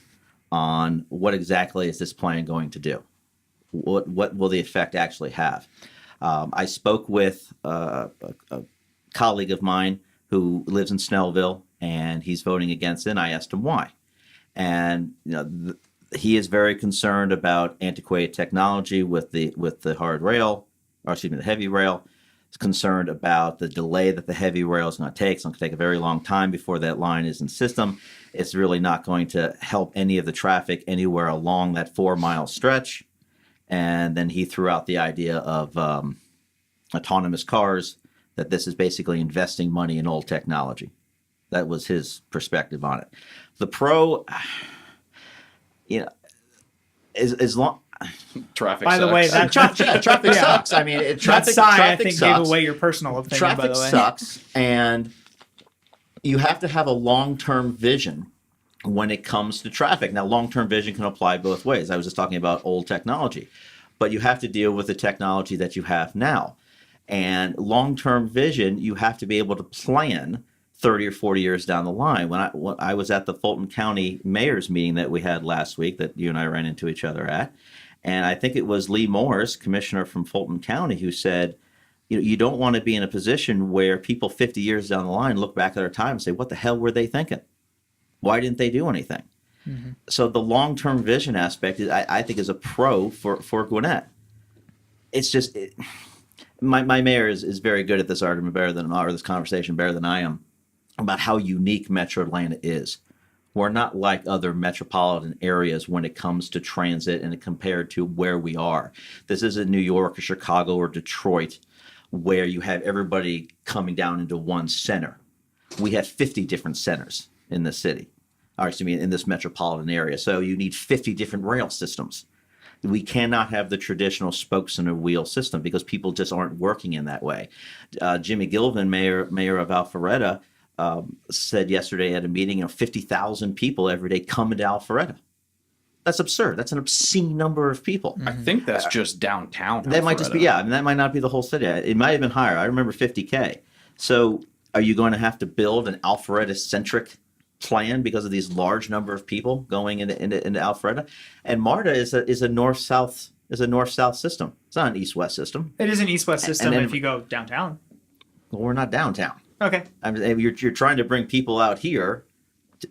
A: on what exactly is this plan going to do? What will the effect actually have? I spoke with a colleague of mine who lives in Snellville, and he's voting against it, and I asked him why. And he is very concerned about antiquated technology with the hard rail, or excuse me, the heavy rail. He's concerned about the delay that the heavy rail is going to take. It's going to take a very long time before that line is in system. It's really not going to help any of the traffic anywhere along that 4-mile stretch. And then he threw out the idea of autonomous cars, that this is basically investing money in old technology. That was his perspective on it. The pro, as long.
C: Traffic
B: By the
C: sucks.
B: way, that
A: Traffic
B: Yeah.
A: sucks. I mean,
B: that
A: traffic
B: sigh, I think,
A: sucks.
B: gave away your personal opinion, by
A: Traffic
B: the way.
A: sucks, and you have to have a long-term vision when it comes to traffic. Now, long-term vision can apply both ways. I was just talking about old technology, but you have to deal with the technology that you have now. And long-term vision, you have to be able to plan 30 or 40 years down the line. When I was at the Fulton County mayor's meeting that we had last week, that you and I ran into each other at, and I think it was Lee Morris, commissioner from Fulton County, who said, you don't want to be in a position where people 50 years down the line look back at our time and say, what the hell were they thinking? Why didn't they do anything? Mm-hmm. So the long-term vision aspect, I think, is a pro for Gwinnett. It's just, my mayor is very good at this argument this conversation better than I am, about how unique Metro Atlanta is. We're not like other metropolitan areas when it comes to transit and compared to where we are. This isn't New York or Chicago or Detroit, where you have everybody coming down into one center. We have 50 different centers in this city, or excuse me, in this metropolitan area. So you need 50 different rail systems. We cannot have the traditional spokes in a wheel system because people just aren't working in that way. Jimmy Gilvin, mayor of Alpharetta, said yesterday at a meeting, 50,000 people every day come into Alpharetta. That's absurd. That's an obscene number of people.
C: I think that's just downtown.
A: That might just be,
C: Alpharetta.
A: I mean, that might not be the whole city. It might have been higher. I remember 50K. So are you going to have to build an Alpharetta-centric plan because of these large number of people going into Alpharetta? And Marta is a north-south system. It's not an east-west system.
B: It is an east-west system
A: And then-
B: if you go downtown.
A: Well, we're not downtown.
B: Okay.
A: I mean, you're trying to bring people out here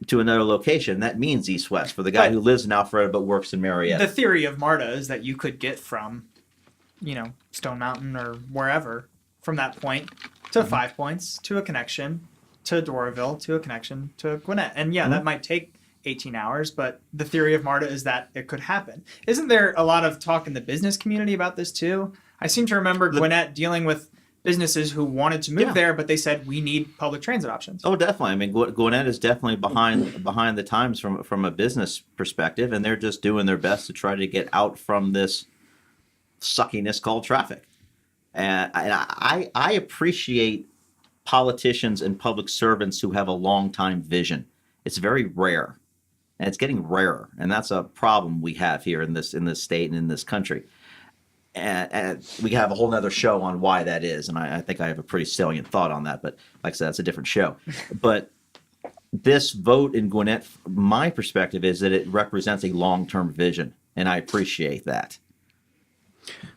A: to another location. That means east-west for the guy
B: But-
A: who lives in Alpharetta but works in Marietta.
B: The theory of Marta is that you could get from, Stone Mountain or wherever, from that point to 5 Points, to a connection, to Doraville, to a connection to Gwinnett. And yeah, that might take 18 hours, but the theory of Marta is that it could happen. Isn't there a lot of talk in the business community about this too? I seem to remember Gwinnett dealing with businesses who wanted to move there, but they said we need public transit options.
A: Oh, definitely. I mean, Gwinnett is definitely behind the times from a business perspective, and they're just doing their best to try to get out from this suckiness called traffic. And I appreciate politicians and public servants who have a long time vision. It's very rare, and it's getting rarer, and that's a problem we have here in this state and in this country. And we have a whole nother show on why that is, and I think I have a pretty salient thought on that, but like I said, that's a different show. But this vote in Gwinnett, my perspective is that it represents a long-term vision, and I appreciate that.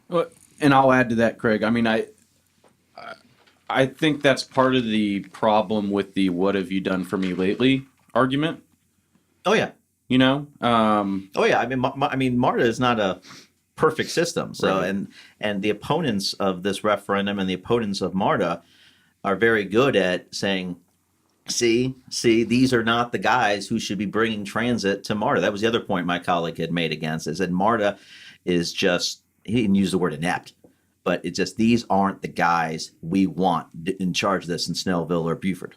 C: Well, and I'll add to that, Craig. I mean, I think that's part of the problem with the "what have you done for me lately" argument.
A: Oh yeah,
C: Oh
A: yeah. I mean, Marta is not a perfect system. So,
C: Right.
A: and the opponents of this referendum and the opponents of Marta are very good at saying, see, these are not the guys who should be bringing transit to Marta. That was the other point my colleague had made against, is that Marta is just, he didn't use the word inept, but it's just, these aren't the guys we want in charge of this in Snellville or Beaufort.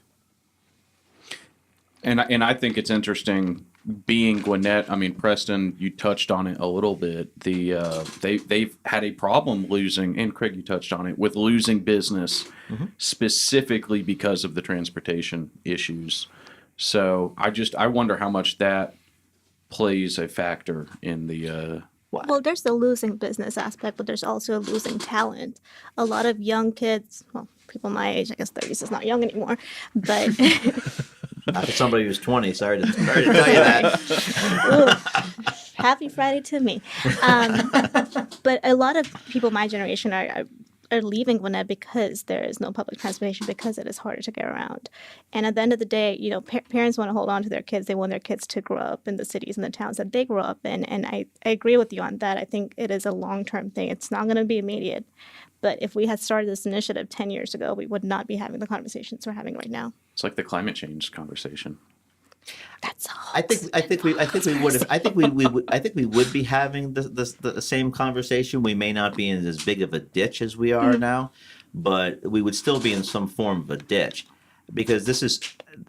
C: And I think it's interesting being Gwinnett. I mean, Preston, you touched on it a little bit. They've had a problem losing, and Craig, you touched on it, with losing business specifically because of the transportation issues. So I wonder how much that plays a factor in the.
D: Well, there's the losing business aspect, but there's also losing talent. A lot of young kids, well, people my age, I guess 30s is not young anymore, but
A: Not for somebody who's 20, sorry to tell you that.
D: ooh, happy Friday to me. But a lot of people my generation are leaving Gwinnett because there is no public transportation, because it is harder to get around. And at the end of the day, parents want to hold on to their kids. They want their kids to grow up in the cities and the towns that they grew up in. And I agree with you on that. I think it is a long-term thing. It's not going to be immediate. But if we had started this initiative 10 years ago, we would not be having the conversations we're having right now.
C: It's like the climate change conversation.
D: That's all.
A: I think we would have. I think we would be having the same conversation. We may not be in as big of a ditch as we are now, but we would still be in some form of a ditch, because this is.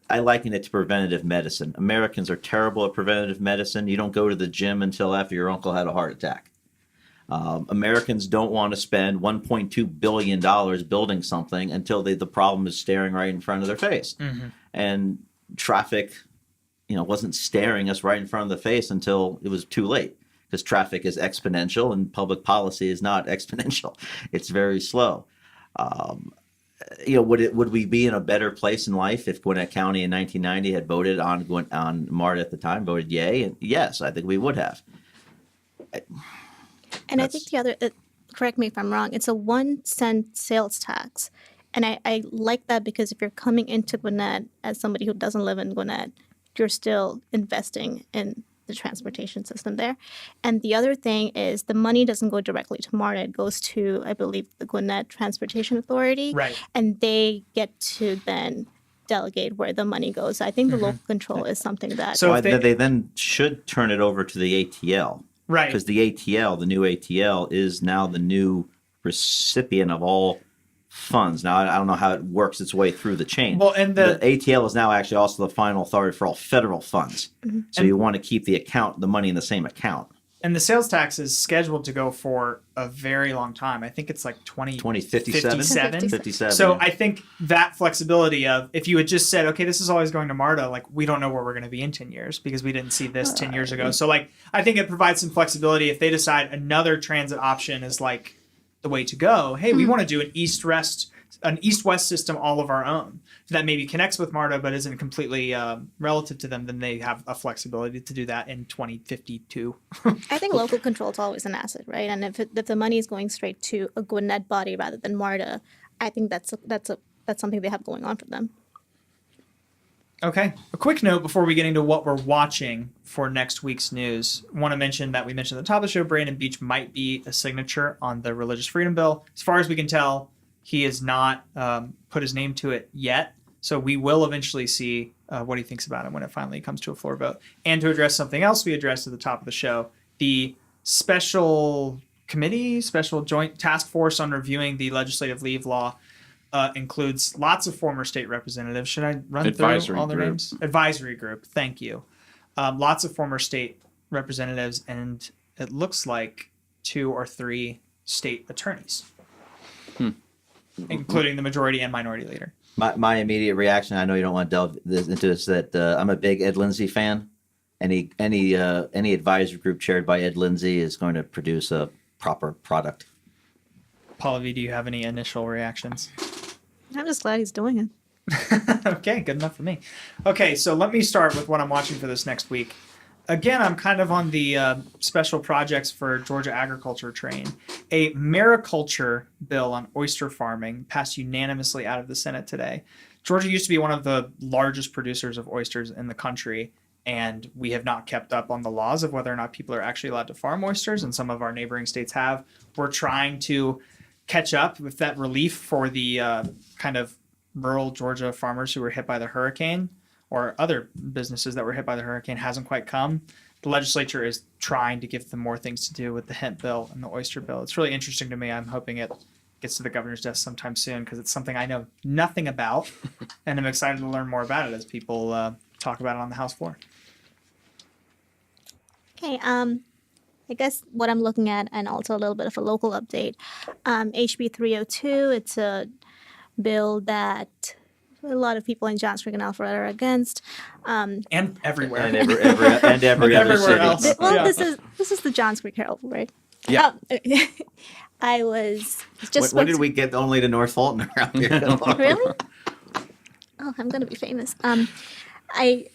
A: I liken it to preventative medicine. Americans are terrible at preventative medicine. You don't go to the gym until after your uncle had a heart attack. Americans don't want to spend $1.2 billion building something until the problem is staring right in front of their face. And traffic, wasn't staring us right in front of the face until it was too late, because traffic is exponential and public policy is not exponential. It's very slow. Would we be in a better place in life if Gwinnett County in 1990 had voted on Marta at the time, voted yay? And yes, I think we would have.
D: And I think the other, correct me if I'm wrong, it's a 1 cent sales tax. And I like that, because if you're coming into Gwinnett as somebody who doesn't live in Gwinnett, you're still investing in the transportation system there. And the other thing is the money doesn't go directly to MARTA. It goes to, I believe, the Gwinnett Transportation Authority.
B: Right.
D: And they get to then delegate where the money goes. I think the local control is something that...
B: So if
A: They then should turn it over to the ATL.
B: Right.
A: Because the new ATL, is now the new recipient of all funds. Now, I don't know how it works its way through the chain.
B: Well, and
A: the ATL is now actually also the final authority for all federal funds. So you want to keep the money in the same account.
B: And the sales tax is scheduled to go for a very long time. I think it's like
A: 2057?
B: 57.
A: 57.
B: So
A: yeah.
B: I think that flexibility of if you had just said, okay, this is always going to MARTA, like we don't know where we're going to be in 10 years because we didn't see this 10 years ago. So like I think it provides some flexibility if they decide another transit option is like the way to go. Hey, we want to do an east-west system all of our own that maybe connects with MARTA but isn't completely relative to them, then they have a flexibility to do that in 2052.
D: I think local control is always an asset, right? And if the money is going straight to a Gwinnett body rather than MARTA, I think that's something they have going on for them.
B: Okay. A quick note before we get into what we're watching for next week's news. I want to mention that we mentioned at the top of the show, Brandon Beach might be a signature on the Religious Freedom Bill. As far as we can tell, he has not put his name to it yet. So we will eventually see what he thinks about it when it finally comes to a floor vote. And to address something else we addressed at the top of the show, the special joint task force on reviewing the legislative leave law includes lots of former state representatives. Should I run through all their names? Advisory group. Thank you. Lots of former state representatives, and it looks like 2 or 3 state attorneys, including the majority and minority leader.
A: My immediate reaction, I know you don't want to delve into this, that I'm a big Ed Lindsay fan. Any advisory group chaired by Ed Lindsay is going to produce a proper product.
B: Pallavi, do you have any initial reactions?
D: I'm just glad he's doing it.
B: Okay, good enough for me. Okay, so let me start with what I'm watching for this next week. Again, I'm kind of on the special projects for Georgia agriculture train. A mariculture bill on oyster farming passed unanimously out of the Senate today. Georgia used to be one of the largest producers of oysters in the country, and we have not kept up on the laws of whether or not people are actually allowed to farm oysters, and some of our neighboring states have. We're trying to catch up with that relief for the kind of rural Georgia farmers who were hit by the hurricane, or other businesses that were hit by the hurricane, hasn't quite come. The legislature is trying to give them more things to do with the hemp bill and the oyster bill. It's really interesting to me. I'm hoping it gets to the governor's desk sometime soon because it's something I know nothing about, and I'm excited to learn more about it as people talk about it on the House floor.
D: Okay, I guess what I'm looking at, and also a little bit of a local update, HB 302, it's a bill that a lot of people in Johns Creek and Alpharetta are against.
B: And everywhere.
A: And every other
B: everywhere
A: city.
B: else.
D: Well,
B: Yeah.
D: this is the Johns Creek Herald, right?
C: Yeah.
D: I was just
A: When did we get only to North Fulton around here?
D: Really? Oh, I'm going to be famous. I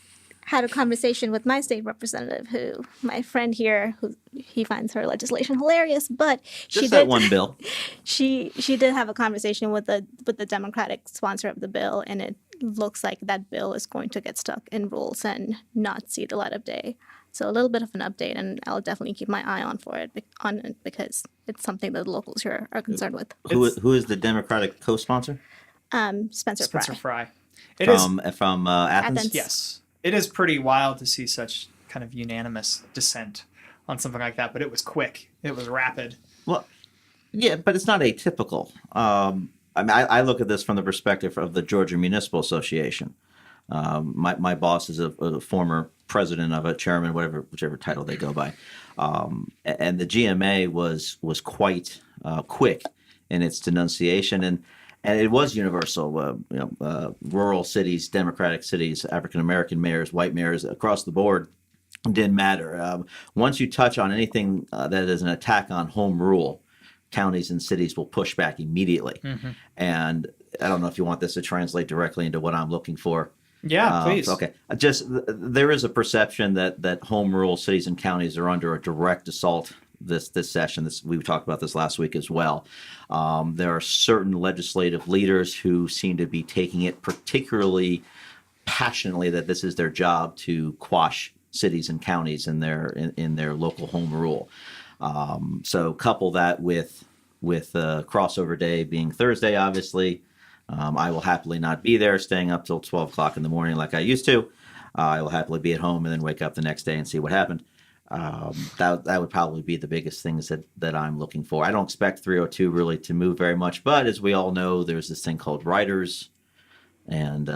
D: had a conversation with my state representative, who my friend here, who he finds her legislation hilarious, but she
A: Just that
D: did
A: one bill.
D: she did have a conversation with the Democratic sponsor of the bill, and it looks like that bill is going to get stuck in rules and not see the light of day. So a little bit of an update, and I'll definitely keep my eye on it because it's something that the locals here are concerned with.
A: Who is the Democratic co-sponsor?
D: Spencer
B: Fry.
A: From Athens?
B: Yes. It is pretty wild to see such kind of unanimous dissent on something like that, but it was quick. It was rapid.
A: Well, yeah, but it's not atypical. I mean, I look at this from the perspective of the Georgia Municipal Association. My boss is a former president of it, chairman, whichever title they go by. And the GMA was quite quick in its denunciation, and it was universal. Rural cities, Democratic cities, African American mayors, white mayors across the board, didn't matter. Once you touch on anything that is an attack on home rule, counties and cities will push back immediately. Mm-hmm. And I don't know if you want this to translate directly into what I'm looking for.
B: Yeah, please.
A: Okay. There is a perception that home rule cities and counties are under a direct assault this session. We talked about this last week as well. There are certain legislative leaders who seem to be taking it particularly passionately that this is their job to quash cities and counties in their local home rule. So couple that with crossover day being Thursday, obviously. I will happily not be there, staying up till 12 o'clock in the morning like I used to. I will happily be at home and then wake up the next day and see what happened. That would probably be the biggest things that I'm looking for. I don't expect 302 really to move very much, but as we all know, there's this thing called riders, and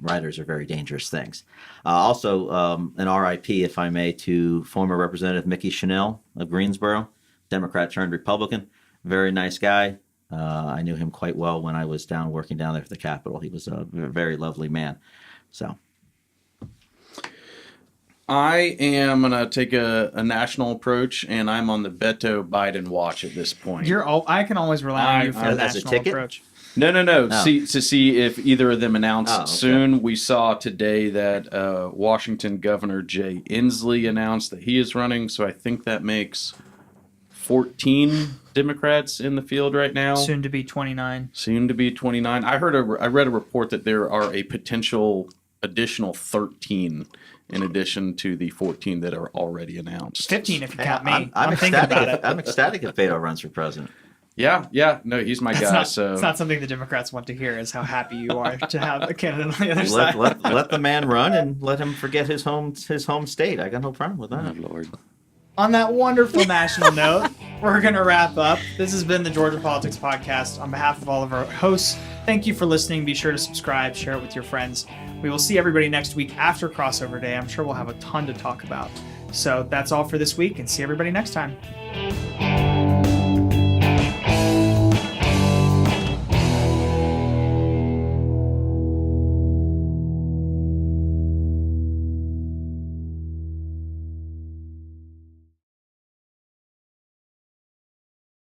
A: riders are very dangerous things. Also, an RIP, if I may, to former Representative Mickey Chanel of Greensboro, Democrat turned Republican. Very nice guy. I knew him quite well when I was working down there at the Capitol. He was a very lovely man. So
C: I am going to take a national approach, and I'm on the Beto Biden watch at this point.
B: I can always rely on you for a
A: as a
B: national
A: ticket?
B: approach.
C: No.
A: Oh.
C: See if either of them announce
A: Oh, okay.
C: soon. We saw today that Washington Governor Jay Inslee announced that he is running, so I think that makes 14 Democrats in the field right now.
B: Soon to be 29.
C: Soon to be 29. I read a report that there are a potential additional 13 in addition to the 14 that are already announced.
B: 15 if you count me.
A: I'm
B: thinking
A: ecstatic.
B: about it.
A: I'm ecstatic if Beto runs for president.
C: Yeah. No, he's my guy.
B: It's
C: So
B: not something the Democrats want to hear is how happy you are to have a candidate on the other
A: Let,
B: side.
A: let the man run and let him forget his home state. I got no problem with that.
C: Lord.
B: On that wonderful national note, we're going to wrap up. This has been the Georgia Politics Podcast. On behalf of all of our hosts, thank you for listening. Be sure to subscribe, share it with your friends. We will see everybody next week after Crossover Day. I'm sure we'll have a ton to talk about. So that's all for this week, and see everybody next time.